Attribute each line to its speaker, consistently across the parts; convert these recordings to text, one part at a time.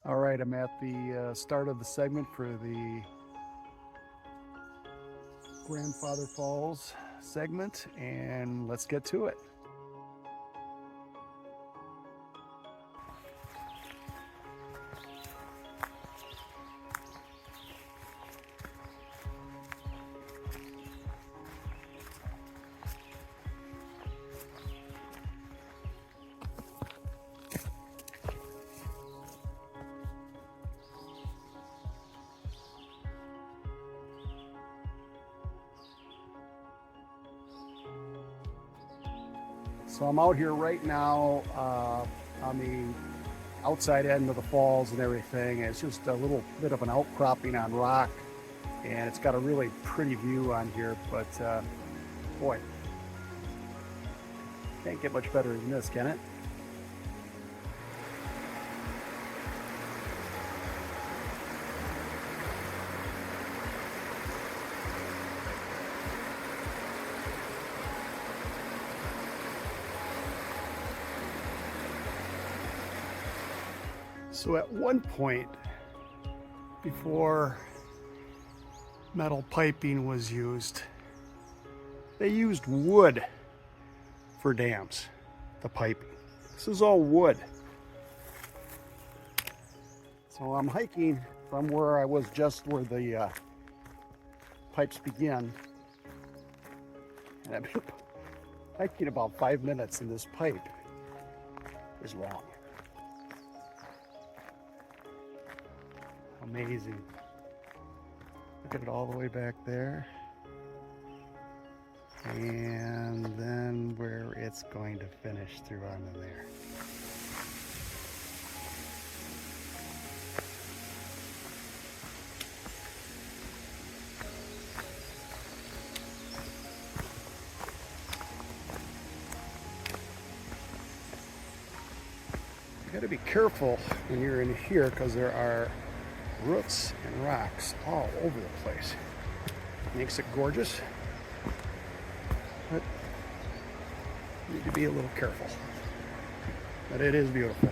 Speaker 1: All right, I'm at the start of the segment for the Grandfather Falls segment, and let's get to it. So I'm out here right now on the outside end of the falls and everything. It's just a little bit of an outcropping on rock, and it's got a really pretty view on here, but boy, can't get much better than this, can it? So at one point, before metal piping was used, they used wood for dams, the piping. This is all wood. So I'm hiking from where I was just where the pipes begin. And I've been hiking about 5 minutes, and this pipe is long. Amazing. Look at it all the way back there. And then where it's going to finish through onto there. You got to be careful when you're in here because there are roots and rocks all over the place. Makes it gorgeous, but you need to be a little careful. But it is beautiful.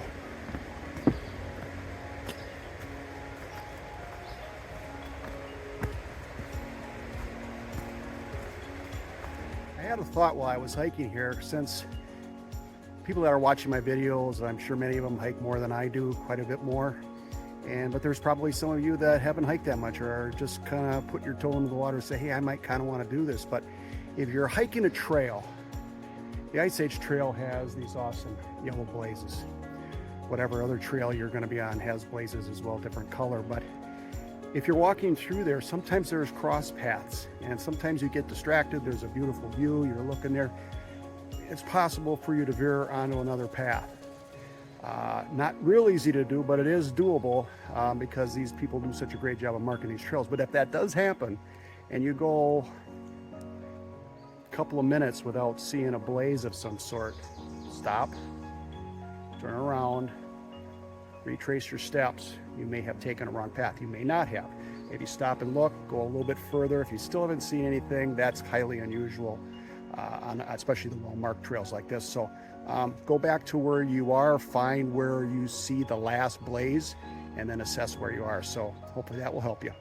Speaker 1: I had a thought while I was hiking here, since people that are watching my videos, I'm sure many of them hike more than I do, quite a bit more. But there's probably some of you that haven't hiked that much, or are just kind of put your toe into the water and say, hey, I might kind of want to do this. But if you're hiking a trail, the Ice Age Trail has these awesome yellow blazes. Whatever other trail you're going to be on has blazes as well, different color. But if you're walking through there, sometimes there's cross paths, and sometimes you get distracted. There's a beautiful view, you're looking there. It's possible for you to veer onto another path. Not real easy to do, but it is doable because these people do such a great job of marking these trails. But if that does happen and you go a couple of minutes without seeing a blaze of some sort, stop, turn around, retrace your steps. You may have taken a wrong path. You may not have. Maybe stop and look, go a little bit further. If you still haven't seen anything, that's highly unusual, especially the well-marked trails like this. So go back to where you are, find where you see the last blaze, and then assess where you are. So hopefully that will help you.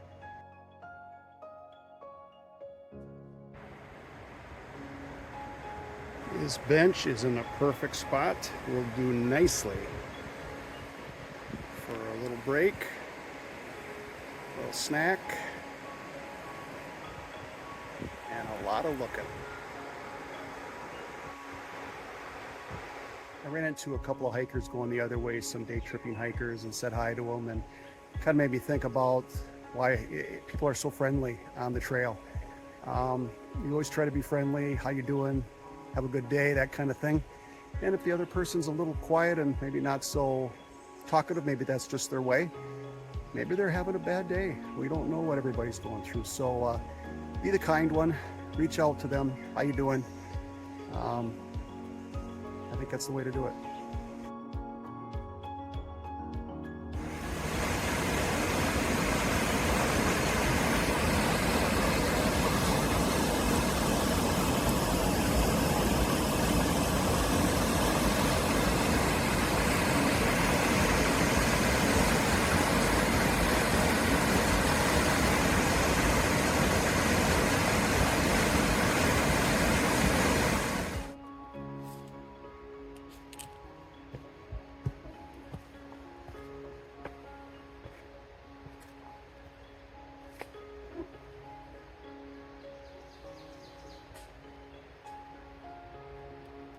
Speaker 1: This bench is in a perfect spot. Will do nicely for a little break, a little snack, and a lot of looking. I ran into a couple of hikers going the other way, some day tripping hikers, and said hi to them, and kind of made me think about why people are so friendly on the trail. You always try to be friendly. How you doing? Have a good day, that kind of thing. And if the other person's a little quiet and maybe not so talkative, maybe that's just their way. Maybe they're having a bad day. We don't know what everybody's going through. So be the kind one. Reach out to them. How you doing? I think that's the way to do it.